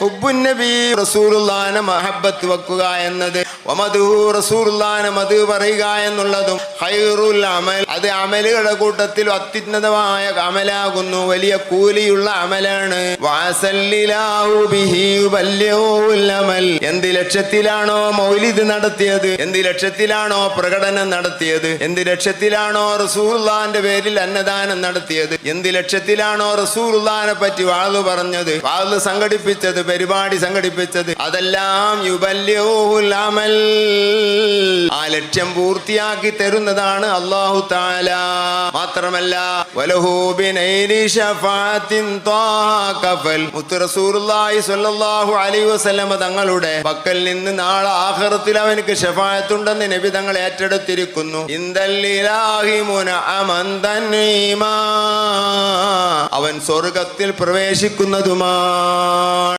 ഹുബ്ബുന്നബി റസൂലുള്ളാഹിനെ മഹബ്ബത്ത് വെക്കുക എന്നത് വമദുഹു റസൂലുള്ളാഹിനെ മദ് പറയുക എന്നുള്ളതും ഖൈറുൽ അമൽ, അത് അമലുകളുടെ കൂട്ടത്തിൽ അത്യുന്നതമായ അമലാകുന്നു, വലിയ കൂലിയുള്ള അമലാണ്. വഅസല്ലിലാഹു ബിഹി വല്യഉൽ അമൽ, എന്ത് ലക്ഷ്യത്തിലാണോ മൗലിദ് നടത്തിയത്, എന്ത് ലക്ഷ്യത്തിലാണോ പ്രകടനം നടത്തിയത്, എന്ത് ലക്ഷ്യത്തിലാണോ റസൂലുള്ളാഹിന്റെ പേരിൽ അന്നദാനം നടത്തിയത്, എന്ത് ലക്ഷ്യത്തിലാണോ റസൂലുള്ളാഹിനെ പറ്റി വാള് പറഞ്ഞത്, വാള് സംഘടിപ്പിച്ചത്, പരിപാടി സംഘടിപ്പിച്ചത്, അതെല്ലാം യുബല്ലിഉൽ അമൽ, ആ ലക്ഷ്യം പൂർത്തിയാക്കി തരുന്നതാണ് അല്ലാഹു തആല. മാത്രമല്ല വലഹു ബിനൈലി ശഫാഅത്തിൻ ത്വാഹ കഫൽ, മുത്ത് റസൂലുള്ളാഹി സ്വല്ലല്ലാഹു അലൈഹി വസല്ലം തങ്ങളുടെ പക്കൽ നിന്ന് നാളെ ആഖിറത്തിൽ അവനക്ക് ശഫാഅത്തുണ്ടെന്ന് നബി തങ്ങൾ ഏറ്റെടുത്തിരിക്കുന്നു. ഇന്ദല്ലിലാഹി മുനഅമൻ തനീമാ, അവൻ സ്വർഗ്ഗത്തിൽ പ്രവേശിക്കുന്നതുമാണ്.